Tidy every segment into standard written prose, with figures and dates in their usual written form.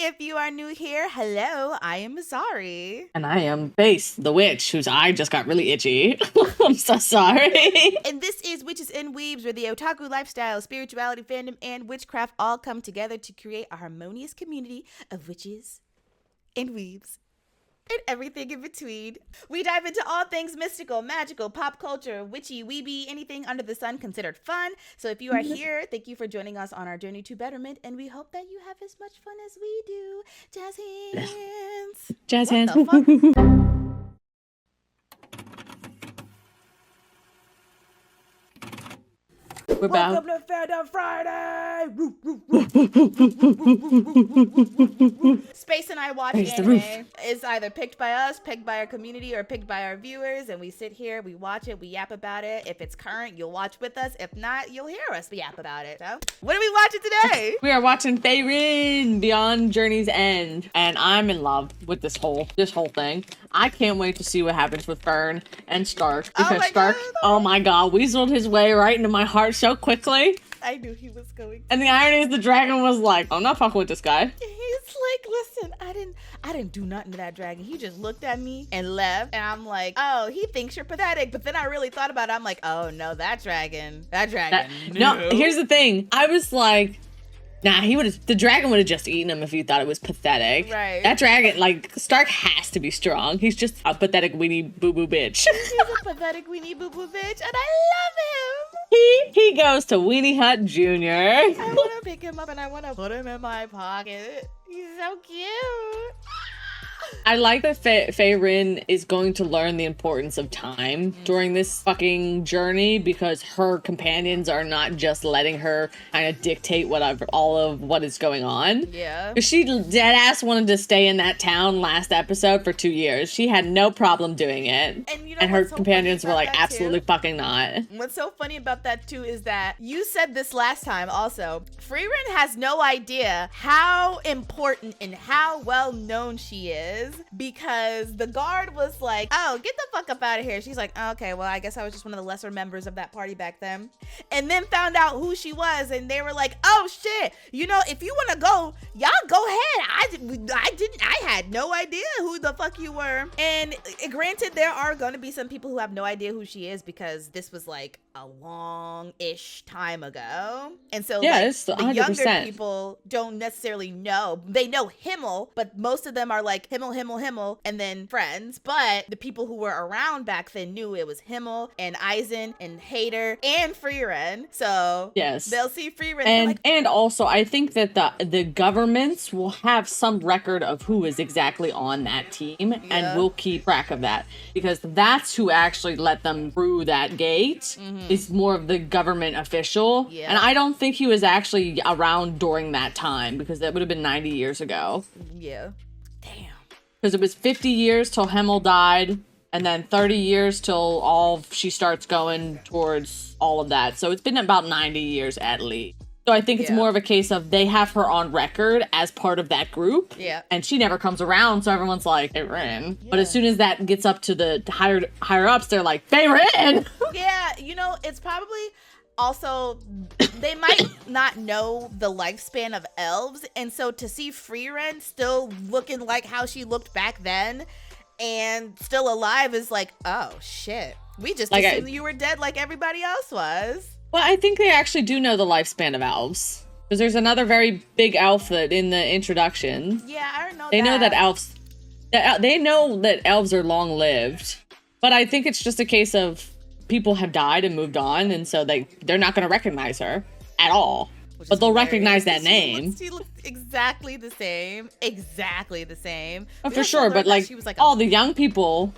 If you are new here, hello, I am Mazari. And I am Base, the witch, whose eye just got really itchy. I'm so sorry. And this is Witches and Weebs, where the otaku lifestyle, spirituality, fandom, and witchcraft all come together to create a harmonious community of witches and weebs. And everything in between. We dive into all things mystical, magical, pop culture, witchy, weeby, anything under the sun considered fun. So if you are here, thank you for joining us on our journey to betterment, and we hope that you have as much fun as we do. Jazz hands. Jazz hands. What the fuck? We're Welcome to Fandom Friday! Space and I watch anime. It's either picked by us, picked by our community, or picked by our viewers, and we sit here, we watch it, we yap about it. If it's current, you'll watch with us. If not, you'll hear us yap about it. So, what are we watching today? We are watching FRIEREN Beyond Journey's End, and I'm in love with this whole thing. I can't wait to see what happens with Fern and Stark, because Stark, oh my god, weaseled his way right into my heart so quickly. I knew he was going to. And the irony is the dragon was like, I'm not fucking with this guy. He's like, listen, I didn't do nothing to that dragon. He just looked at me and left. And I'm like, oh, he thinks you're pathetic. But then I really thought about it. I'm like, oh no, that dragon. No, here's the thing. I was like, nah, the dragon would have just eaten him if he thought it was pathetic. Right. That dragon, like, Stark has to be strong. He's just a pathetic weenie boo-boo bitch. He's a pathetic weenie boo-boo bitch, and I love him. He goes to Weenie Hut Jr. I want to pick him up and I want to put him in my pocket. He's so cute. I like that FRIEREN is going to learn the importance of time during this fucking journey, because her companions are not just letting her kind of dictate all of what is going on. Yeah. Because she deadass wanted to stay in that town last episode for 2 years. She had no problem doing it. And, you know, and her companions were like, absolutely fucking not. What's so funny about that too is that you said this last time also. FRIEREN has no idea how important and how well known she is, because the guard was like, oh, get the fuck up out of here. She's like, oh, okay, well, I guess I was just one of the lesser members of that party back then. And then found out who she was, and they were like, oh shit, you know, if you want to go, y'all go ahead. I had no idea who the fuck you were. And granted, there are going to be some people who have no idea who she is, because this was like a long-ish time ago. And so yeah, like, it's 100%. the younger people don't necessarily know. They know Himmel, but most of them are like Himmel, and then friends. But the people who were around back then knew it was Himmel and Eisen and Hader and FRIEREN. So yes, they'll see FRIEREN. And also, I think that the governments will have some record of who is exactly on that team, and we'll keep track of that, because that's who actually let them through that gate. Is more of the government official. And I don't think he was actually around during that time, because that would have been 90 years ago. Yeah. Damn. Because it was 50 years till Himmel died, and then 30 years till she starts going towards all of that. So it's been about 90 years at least. So I think it's more of a case of they have her on record as part of that group. Yeah. And she never comes around, so everyone's like, FRIEREN. Yeah. But as soon as that gets up to the higher ups, they're like, FRIEREN! Yeah, you know, it's probably also, they might not know the lifespan of elves, and so to see FRIEREN still looking like how she looked back then and still alive is like, oh shit, we just assumed you were dead like everybody else was. Well, I think they actually do know the lifespan of elves, because there's another very big elf that in the introduction. Yeah, I don't know. They know that elves. They know that elves are long-lived, but I think it's just a case of people have died and moved on, and so they're not going to recognize her at all. But they'll recognize that name. She looks exactly the same. Exactly the same. Oh, for sure, but like all the young people,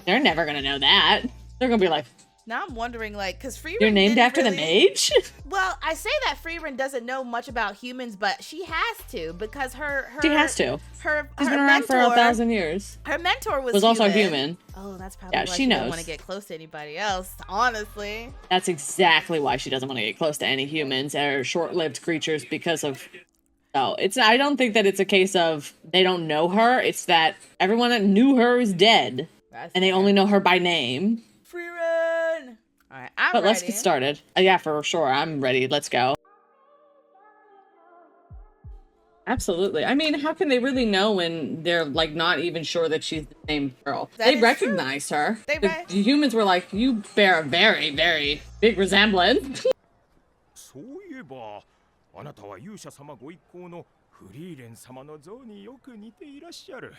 they're never going to know that. They're going to be like, now I'm wondering, like, because FRIEREN you're named after the mage? Well, I say that FRIEREN doesn't know much about humans, but she has to, because she has to. She's been around for 1,000 years. Her mentor was also human. Oh, that's probably why she doesn't knows. want to get close to anybody else, honestly. That's exactly why she doesn't want to get close to any humans or short-lived creatures, because of... No, I don't think that it's a case of they don't know her. It's that everyone that knew her is dead. And they only know her by name. FRIEREN! All right, I'm ready. Let's get started. Yeah, for sure. I'm ready. Let's go. Absolutely. I mean, how can they really know when they're like not even sure that she's the same girl? That They is recognized her. They The humans were like, you bear a very, very big resemblance. そういえば、あなたは勇者様ご一行のフリーレン様の像によく似ていらっしゃる。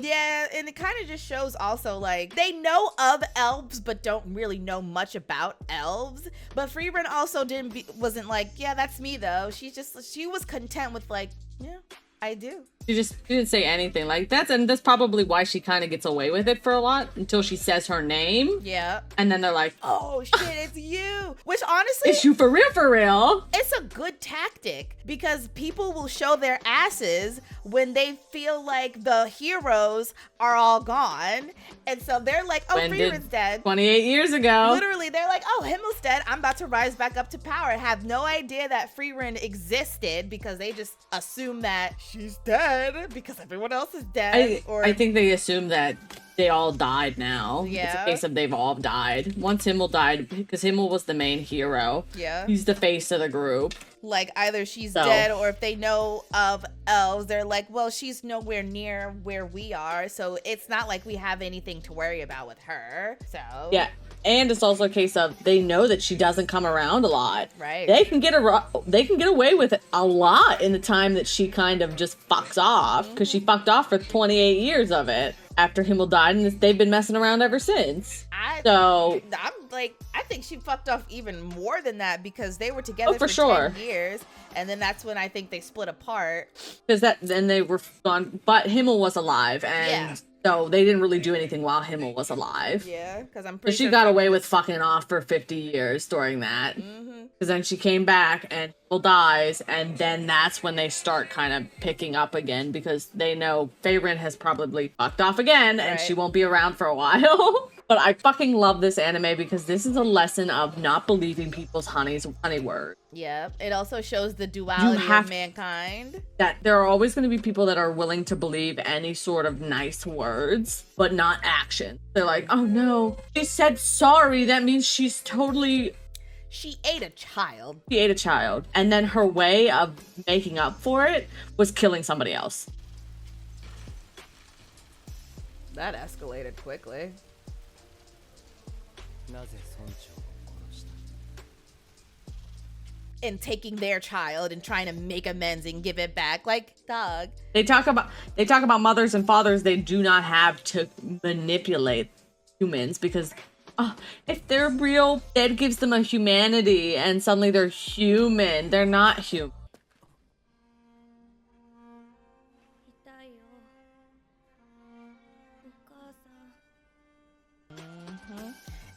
Yeah, and it kind of just shows also like they know of elves but don't really know much about elves. But FRIEREN also wasn't like, yeah, that's me though. She was content with like, yeah, I do. She didn't say anything. Like that's probably why she kind of gets away with it for a lot until she says her name. Yeah. And then they're like, oh shit, it's you. Which honestly, it's you for real, for real. It's a good tactic because people will show their asses when they feel like the heroes are all gone. And so they're like, oh, FRIEREN's dead. 28 years ago. Literally, they're like, oh, Himmel's dead. I'm about to rise back up to power. Have no idea that FRIEREN existed because they just assume that she's dead because everyone else is dead. I think they assume that they all died now. Yeah. It's a case of they've all died. Once Himmel died, because Himmel was the main hero. Yeah. He's the face of the group. Like either she's dead or if they know of elves, they're like, well, she's nowhere near where we are. So it's not like we have anything to worry about with her. So yeah. And it's also a case of they know that she doesn't come around a lot. Right. They can get away with it a lot in the time that she kind of just fucks off because she fucked off for 28 years of it after Himmel died, and they've been messing around ever since. I'm like, I think she fucked off even more than that because they were together for 10 years, and then that's when I think they split apart. Because then they were gone, but Himmel was alive, and so they didn't really do anything while Himmel was alive. Yeah, because I'm pretty sure she got away with fucking off for 50 years during that. Because then she came back and Himmel dies, and then that's when they start kind of picking up again because they know FRIEREN has probably fucked off again, and she won't be around for a while. But I fucking love this anime because this is a lesson of not believing people's honey words. Yeah, it also shows the duality of mankind. That there are always going to be people that are willing to believe any sort of nice words, but not action. They're like, oh no, she said sorry. That means she's totally... She ate a child. She ate a child. And then her way of making up for it was killing somebody else. That escalated quickly. And taking their child and trying to make amends and give it back, like, dog. They talk about mothers and fathers they do not have to manipulate humans because if they're real, that gives them a humanity and suddenly they're human. They're not human.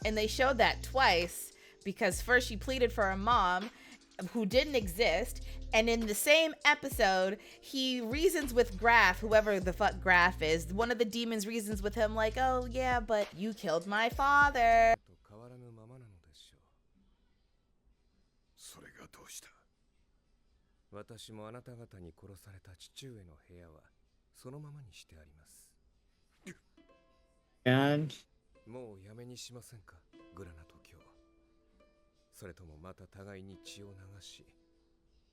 And they showed that twice because first she pleaded for her mom who didn't exist, and in the same episode he reasons with Graf, whoever the fuck Graf is. One of the demons reasons with him like, oh yeah, but you killed my father. God. もうやめにしませんか、グラナト卿は。それともまた互いに血を流し、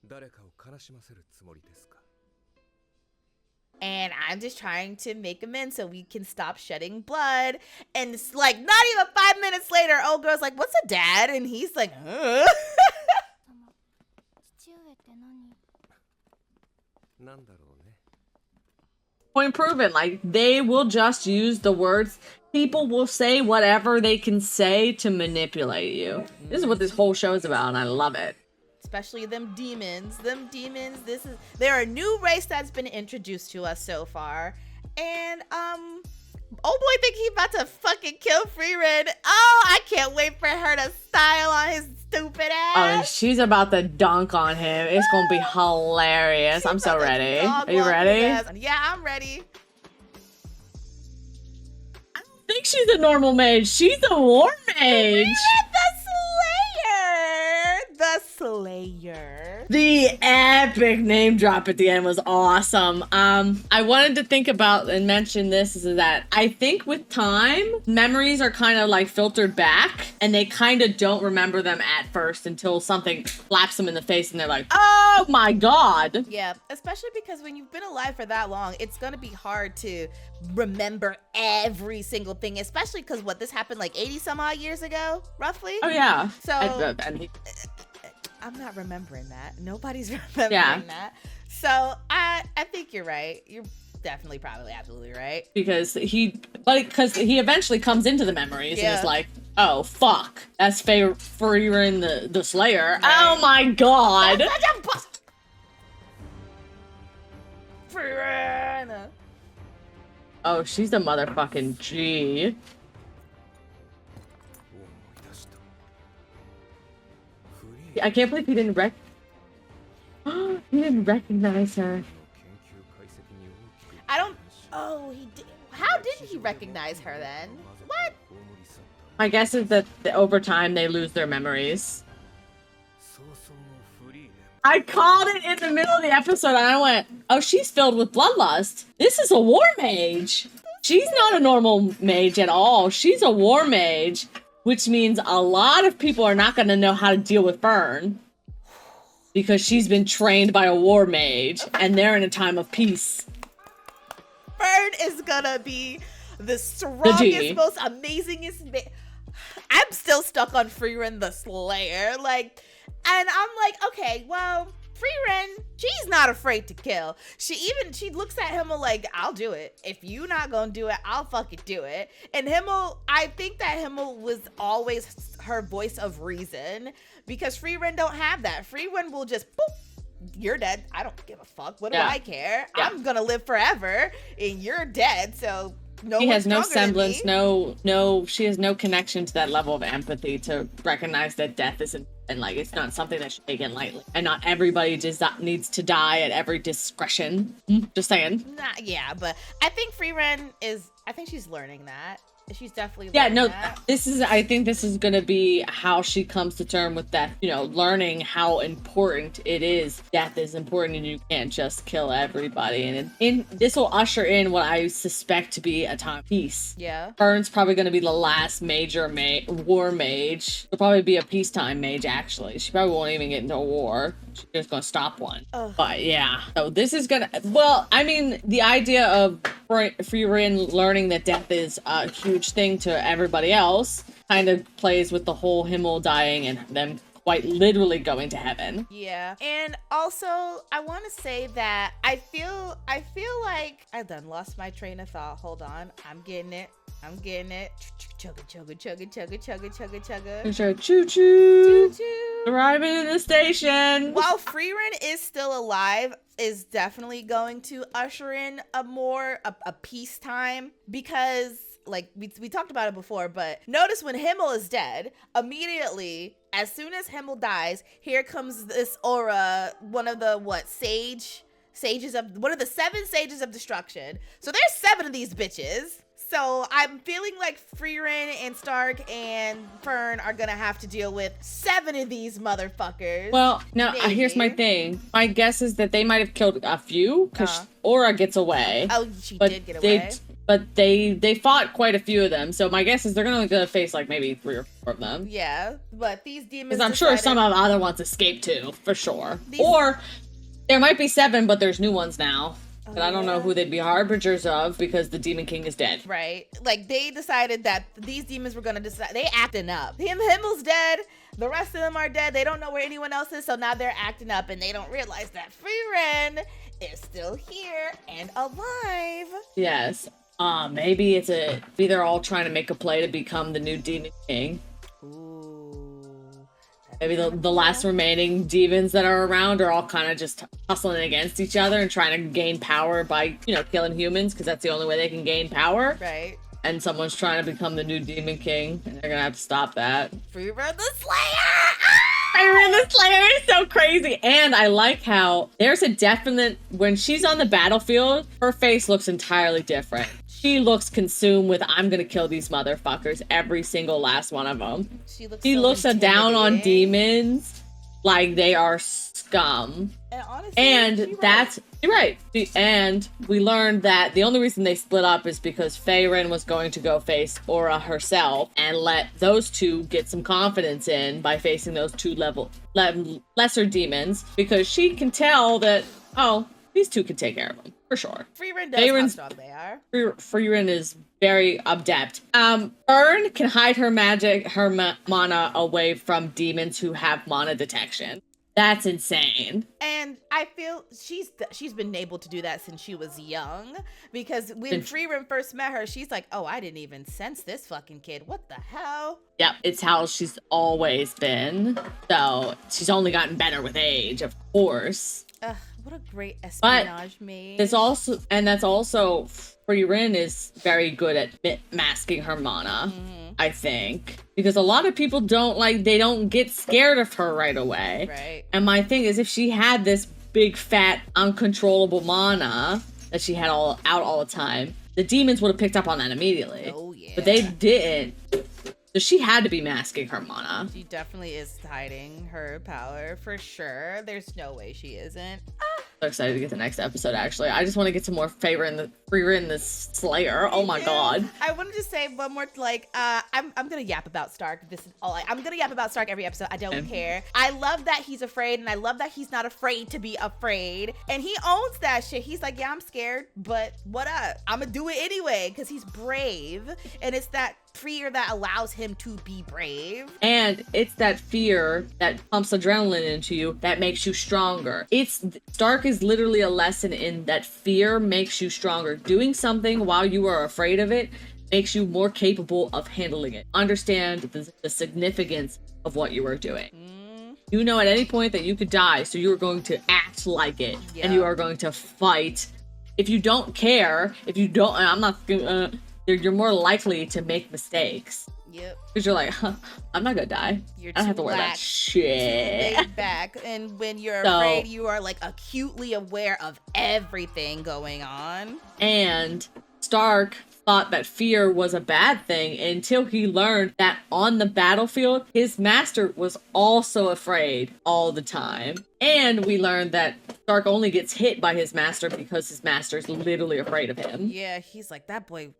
誰かを悲しませるつもりですか? And I'm just trying to make amends so we can stop shedding blood. And it's like not even 5 minutes later, old girl's like, what's a dad? And he's like, huh? Point proven. Like, they will just use the words. People will say whatever they can say to manipulate you. This is what this whole show is about, and I love it. Especially them demons. They're a new race that's been introduced to us so far. And, oh boy, think he about to fucking kill FRIEREN. Oh, I can't wait for her to style on his stupid ass. Oh, she's about to dunk on him. It's gonna be hilarious. I'm so ready. Are you ready? Yeah, I'm ready. I don't think she's a normal mage. She's a war mage. The Slayer. The epic name drop at the end was awesome. I wanted to think about and mention this is that I think with time, memories are kind of like filtered back and they kind of don't remember them at first until something slaps them in the face and they're like, oh my God. Yeah, especially because when you've been alive for that long, it's going to be hard to remember every single thing, especially because this happened like 80 some odd years ago, roughly. Oh yeah. So I'm not remembering that. Nobody's remembering that. So I think you're right. You're definitely probably absolutely right. Because he eventually comes into the memories and is like, oh fuck, that's FRIEREN the Slayer. Right. Oh my God. That's such a bust. FRIEREN. Oh, she's a motherfucking G. I can't believe he didn't recognize her. Oh, he did. How didn't he recognize her then? What? My guess is that over time they lose their memories. I called it in the middle of the episode and I went, oh, she's filled with bloodlust. This is a war mage. She's not a normal mage at all. She's a war mage, which means a lot of people are not going to know how to deal with Fern because she's been trained by a war mage and they're in a time of peace. Fern is gonna be the strongest, most amazingest. I'm still stuck on FRIEREN the Slayer. And I'm like, okay, well, FRIEREN, she's not afraid to kill. She looks at Himmel like, I'll do it. If you not gonna do it, I'll fucking do it. And Himmel, I think that Himmel was always her voice of reason because FRIEREN don't have that. FRIEREN will just boop. You're dead. I don't give a fuck. What do I care? Yeah. I'm gonna live forever and you're dead, so she has no semblance, she has no connection to that level of empathy to recognize that death isn't, and it's not something that should be taken lightly. And not everybody just needs to die at every discretion. Just saying. Yeah, but I think FRIEREN I think she's learning that. She's definitely learning that. I think this is gonna be how she comes to term with death, learning how important it is. Death is important and you can't just kill everybody. And this will usher in what I suspect to be a time of peace. Yeah. Fern's probably gonna be the last major war mage. She'll probably be a peacetime mage, actually. She probably won't even get into a war. She's just gonna stop one. But yeah, so this is gonna, the idea of FRIEREN learning that death is a huge thing to everybody else kind of plays with the whole Himmel dying and them quite literally going to heaven. Yeah. And also I want to say that I feel like I done lost my train of thought. Hold on. I'm getting it. Chugga, chugga, chugga, chugga, chugga, chugga, chugga. Choo choo. Arriving in the station. While FRIEREN is still alive, is definitely going to usher in a peacetime because we talked about it before, but notice when Himmel is dead, immediately, as soon as Himmel dies, here comes this aura, one of the one of the 7 sages of destruction. So there's 7 of these bitches. So I'm feeling like FRIEREN and Stark and Fern are gonna have to deal with 7 of these motherfuckers. Well, now here's my thing. My guess is that they might have killed a few because Aura gets away. Oh, she did get away. But they fought quite a few of them. So my guess is they're only gonna face maybe 3 or 4 of them. Yeah, but these demons. Because I'm sure some of the other ones escaped too, for sure. Or there might be 7, but there's new ones now. But I don't know who they'd be harbingers of because the Demon King is dead. Right. They decided that these demons were going to decide. They acting up. Himmel's dead. The rest of them are dead. They don't know where anyone else is. So now they're acting up and they don't realize that FRIEREN is still here and alive. Yes. Maybe they're all trying to make a play to become the new Demon King. Ooh. Maybe the last remaining demons that are around are all kind of just hustling against each other and trying to gain power by, killing humans because that's the only way they can gain power. Right. And someone's trying to become the new Demon King and they're going to have to stop that. FRIEREN the Slayer! FRIEREN the Slayer is so crazy. And I like how there's a definite, when she's on the battlefield, her face looks entirely different. She looks consumed with, I'm gonna kill these motherfuckers, every single last one of them. She looks down on demons. like they are scum. And honestly, And that's you're right. And we learned that the only reason they split up is because FRIEREN was going to go face Aura herself and let those two get some confidence in by facing those two lesser demons, because she can tell that, oh, these two can take care of them for sure. FRIEREN knows how strong they are. FRIEREN is very adept. Fern can hide her magic, her mana away from demons who have mana detection. That's insane. And I feel she's been able to do that since she was young, because when FRIEREN first met her, she's like, oh, I didn't even sense this fucking kid. What the hell? Yep, it's how she's always been. So she's only gotten better with age, of course. Ugh, what a great espionage mage. That's also FRIEREN is very good at masking her mana, I think. Because a lot of people they don't get scared of her right away. Right. And my thing is, if she had this big, fat, uncontrollable mana that she had all the time, the demons would have picked up on that immediately. Oh, yeah. But they didn't. So she had to be masking her mana. She definitely is hiding her power for sure. There's no way she isn't. So excited to get the next episode, actually. I just want to get some more FRIEREN this Slayer. Oh my god. I wanted to say one more, I'm gonna yap about Stark. This is all I'm gonna yap about Stark every episode. I don't care. I love that he's afraid, and I love that he's not afraid to be afraid. And he owns that shit. He's like, yeah, I'm scared, but what up? I'm gonna do it anyway, because he's brave. And it's that fear that allows him to be brave. And it's that fear that pumps adrenaline into you that makes you stronger. Stark is literally a lesson in that fear makes you stronger. Doing something while you are afraid of it makes you more capable of handling it. Understand the significance of what you are doing. You know at any point that you could die, so you are going to act like it. Yeah. And you are going to fight. If you don't care, you're more likely to make mistakes. Yep. Because you're like, I'm not gonna die. I don't have to worry about shit. Laid back. And when you're afraid, you are like acutely aware of everything going on. And Stark thought that fear was a bad thing until he learned that on the battlefield, his master was also afraid all the time. And we learned that Stark only gets hit by his master because his master is literally afraid of him. Yeah, he's like, that boy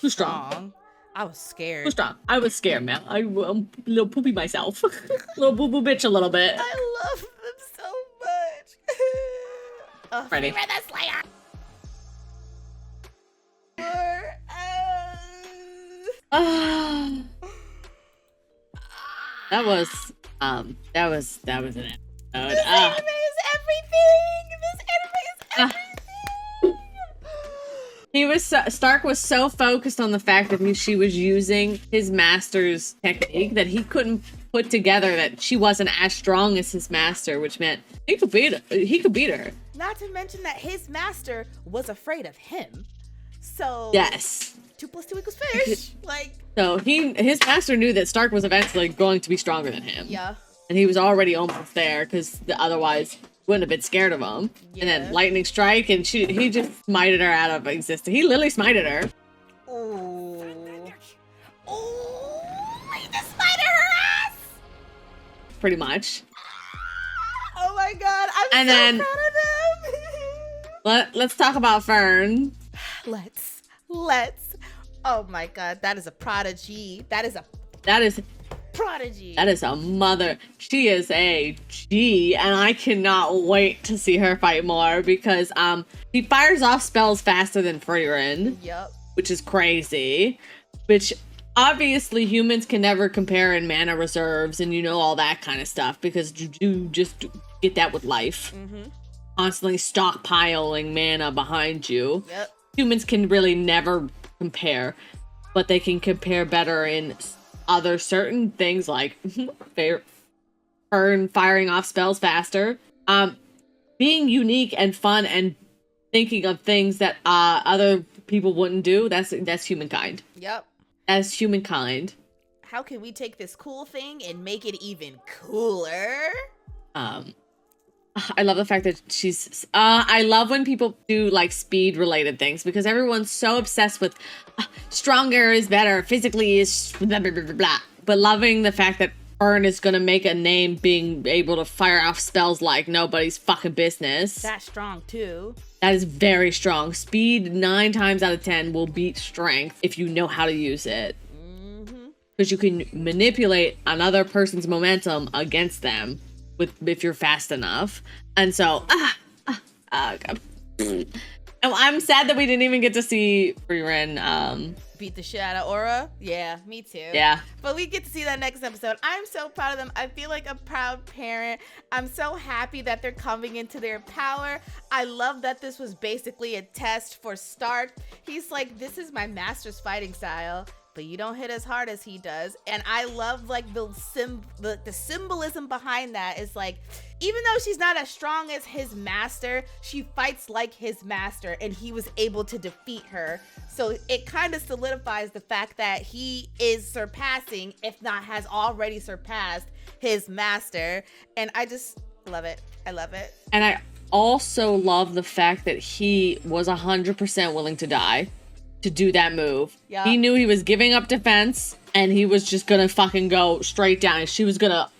too strong. I was scared. Too strong. I was scared, man. I'm a little poopy myself. Little boo-boo bitch a little bit. I love them so much. Ready? FRIEREN the Slayer. That was an episode. This anime is everything. This anime is everything. Stark was so focused on the fact that she was using his master's technique that he couldn't put together that she wasn't as strong as his master, which meant he could beat her. Not to mention that his master was afraid of him. So yes. 2 + 2 = fish. So his master knew that Stark was eventually going to be stronger than him. Yeah. And he was already almost there because otherwise wouldn't have been scared of him. Yeah. And then lightning strike, and he just smited her out of existence. He literally smited her. Oh, he just smited her ass. Pretty much. Oh my god, I'm so proud of them. Let's talk about Fern. Let's. Oh my god, that is a prodigy. That is prodigy. That is a mother. She is a G, and I cannot wait to see her fight more because she fires off spells faster than FRIEREN. Yep. Which is crazy. Which obviously humans can never compare in mana reserves and all that kind of stuff because you just get that with life. Mm-hmm. Constantly stockpiling mana behind you. Yep. Humans can really never compare, but they can compare better in other certain things like Fern firing off spells faster, being unique and fun and thinking of things that other people wouldn't do. That's humankind. Yep. That's humankind. How can we take this cool thing and make it even cooler? I love the fact that I love when people do speed related things because everyone's so obsessed with stronger is better, physically is blah, blah, blah, blah, blah. But loving the fact that Fern is gonna make a name being able to fire off spells like nobody's fucking business. That's strong too. That is very strong. Speed 9 times out of 10 will beat strength if you know how to use it. Because you can manipulate another person's momentum against them if you're fast enough. And so, God. I'm sad that we didn't even get to see FRIEREN beat the shit out of Aura. Yeah, me too. Yeah. But we get to see that next episode. I'm so proud of them. I feel like a proud parent. I'm so happy that they're coming into their power. I love that this was basically a test for Stark. He's like, this is my master's fighting style, but you don't hit as hard as he does. And I love like the symbolism behind that is like, even though she's not as strong as his master, she fights like his master, and he was able to defeat her. So it kind of solidifies the fact that he is surpassing, if not has already surpassed, his master. And I just love it. I love it. And I also love the fact that he was 100% willing to die to do that move. Yeah. He knew he was giving up defense, and he was just gonna fucking go straight down. And she was gonna...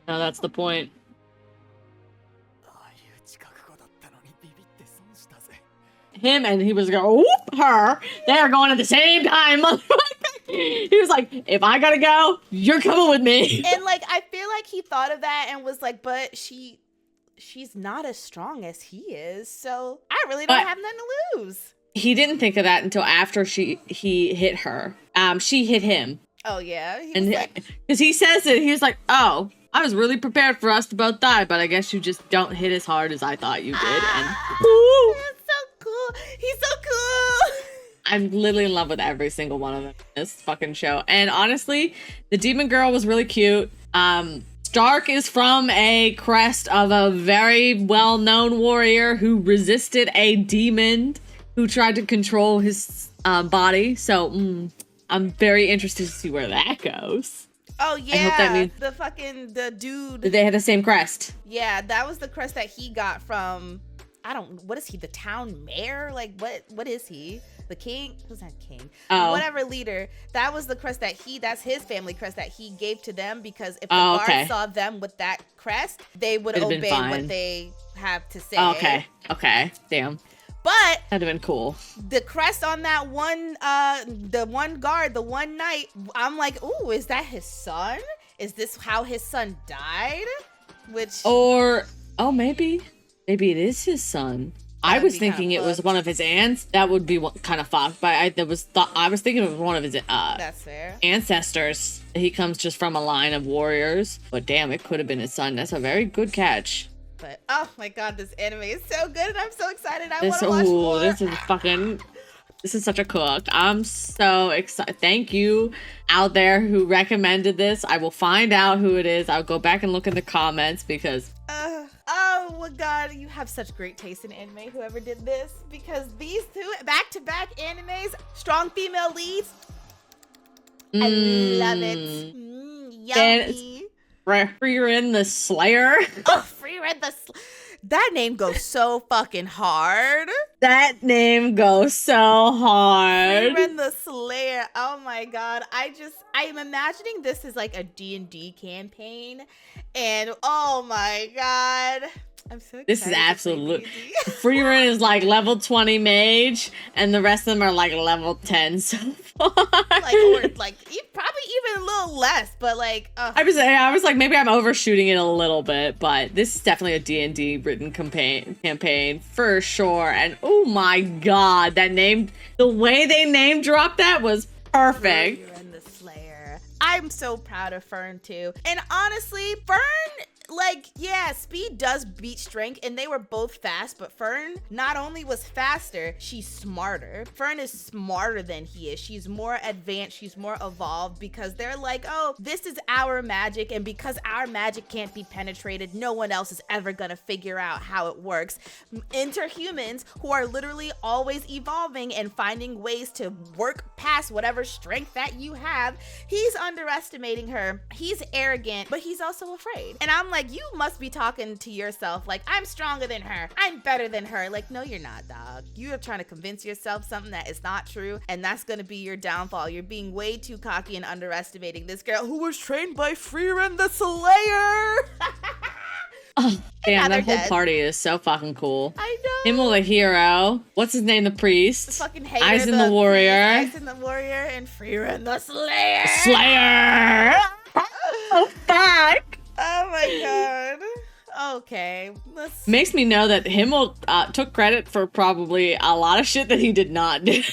No, that's the point. Him and he was going, whoop, her. They are going at the same time. He was like, if I gotta go, you're coming with me. And like, I feel like he thought of that and was like, but she's not as strong as he is. So I really don't have nothing to lose. He didn't think of that until after he hit her. She hit him. Oh yeah. Because he says it, he was like, oh, I was really prepared for us to both die, but I guess you just don't hit as hard as I thought you did. And that's so cool. He's so cool. I'm literally in love with every single one of them in this fucking show. And honestly, the demon girl was really cute. Stark is from a crest of a very well-known warrior who resisted a demon who tried to control his body. So I'm very interested to see where that goes. Oh yeah, I hope that means the dude. They had the same crest. Yeah, that was the crest that he got from. What is he? The town mayor? Like what is he? The king? Who's that king? Oh. Whatever leader. That was the crest that's his family crest that he gave to them, because if the guards saw them with that crest, they would obey what they have to say. Okay. Damn. But that'd have been cool. The crest on that one, the one guard, the one knight, I'm like, ooh, is that his son? Is this how his son died? Maybe it is his son. I was thinking it was one of his aunts. That would be kind of fucked. But I was thinking it was one of his that's fair. Ancestors. He comes just from a line of warriors. But damn, it could have been his son. That's a very good catch. But oh my god, this anime is so good, and I'm so excited. I want to watch more. This is such a cook. I'm so excited. Thank you out there who recommended this. I will find out who it is. I'll go back and look in the comments because oh my god, you have such great taste in anime, whoever did this, because these two back-to-back animes, strong female leads, I love it. Yummy. FRIEREN the Slayer. Oh, FRIEREN that name goes so fucking hard. That name goes so hard. FRIEREN the Slayer. Oh my god. I am imagining this as like a D&D campaign, and oh my god. I'm so excited. This is absolute. FRIEREN is like level 20 mage, and the rest of them are like level 10 so far. Probably even a little less, but like. I was like, maybe I'm overshooting it a little bit, but this is definitely a D&D written campaign for sure. And oh my god, that name, the way they name dropped that was perfect. FRIEREN the Slayer. I'm so proud of Fern too, and honestly, Fern. Like, yeah, speed does beat strength, and they were both fast, but Fern not only was faster, she's smarter. Fern is smarter than he is. She's more advanced, she's more evolved, because they're like, oh, this is our magic, and because our magic can't be penetrated, no one else is ever gonna figure out how it works. Enter humans who are literally always evolving and finding ways to work past whatever strength that you have. He's underestimating her. He's arrogant, but he's also afraid. And I'm like, you must be talking to yourself like, I'm stronger than her, I'm better than her. Like, no, you're not, dog. You are trying to convince yourself something that is not true, and that's gonna be your downfall. You're being way too cocky and underestimating this girl who was trained by FRIEREN the Slayer. Oh, damn, that whole dead. party is so fucking cool. I know. Himmel the hero. What's his name? The priest. The fucking hater, Aizen the warrior. Aizen the warrior, and FRIEREN the Slayer. Slayer. Oh fuck. Oh my god. Okay, let's. Makes me know that Himmel took credit for probably a lot of shit that he did not do.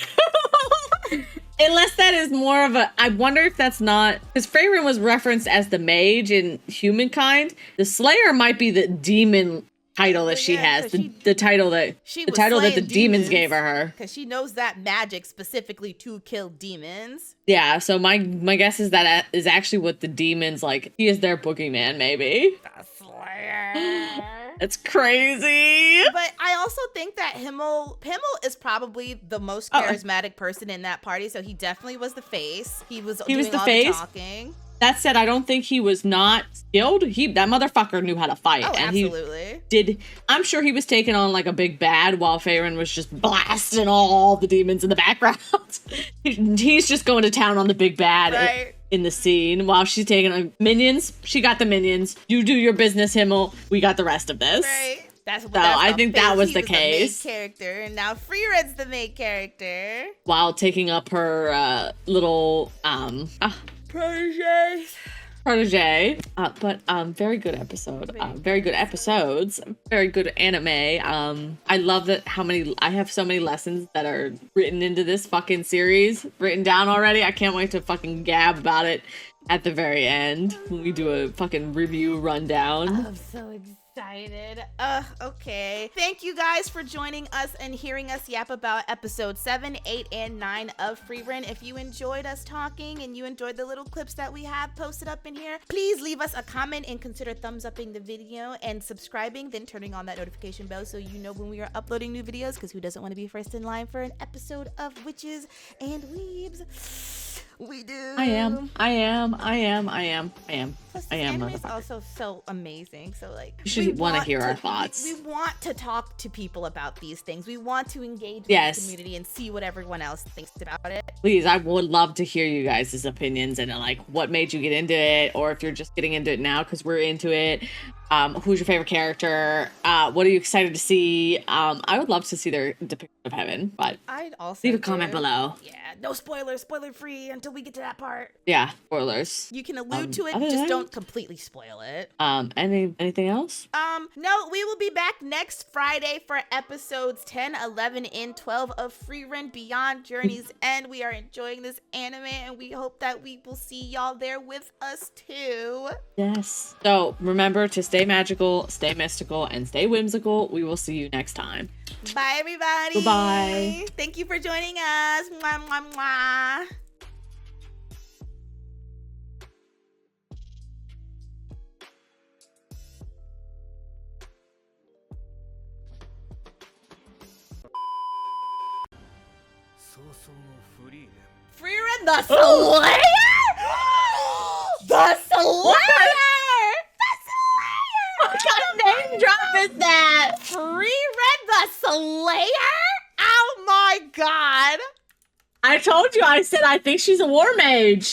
Unless that is more of a, I wonder if that's not, because FRIEREN was referenced as the mage in Humankind. The Slayer might be the demon title that she has, the title that the demons gave her. Because she knows that magic specifically to kill demons. Yeah, so my guess is that is actually what the demons, like, he is their boogeyman, maybe. The Slayer. That's crazy. But I also think that Himmel is probably the most charismatic person in that party, so he definitely was the face. He was doing the all face. the talking. That said, I don't think he was not skilled. That motherfucker knew how to fight. Oh, and absolutely. I'm sure he was taking on like a big bad while FRIEREN was just blasting all the demons in the background. He's just going to town on the big bad in the scene while she's taking on minions. She got the minions. You do your business, Himmel. We got the rest of this. Right. I think that was the The case. main character, and now FRIEREN's the main character. While taking up her little protege. But very good episode. Very good episodes. Very good anime. I love that I have so many lessons that are written into this fucking series, written down already. I can't wait to fucking gab about it at the very end when we do a fucking review rundown. I'm so excited. Okay. Thank you guys for joining us and hearing us yap about episode 7, 8, and 9 of FRIEREN. If you enjoyed us talking and you enjoyed the little clips that we have posted up in here, please leave us a comment and consider thumbs upping the video and subscribing, then turning on that notification bell so you know when we are uploading new videos, because who doesn't want to be first in line for an episode of Witches and Weebs? We do. I am. Plus, I am, anime is motherfucker. also so amazing. So, like, You should want to hear our thoughts. We want to talk to people about these things. We want to engage with Yes. the community and see what everyone else thinks about it. Please, I would love to hear you guys' opinions and like what made you get into it, or if you're just getting into it now because we're into it. Who's your favorite character? What are you excited to see? I would love to see their depiction of heaven, but I'd also leave a comment below. Yeah, no spoilers, spoiler free until we get to that part. Yeah, spoilers. You can allude to it, other than just that- don't completely spoil it. Anything else? No, we will be back next Friday for episodes 10, 11, and 12 of FRIEREN Beyond Journey's End. We are enjoying this anime, and we hope that we will see y'all there with us too. Yes. So remember to stay magical, stay mystical, and stay whimsical. We will see you next time. Bye, everybody. Goodbye. Thank you for joining us. Mwah, mwah, mwah. FRIEREN the Slayer? The Slayer! The Slayer! What kind of name drop is that? FRIEREN the Slayer? Oh my god! I told you, I said I think she's a war mage.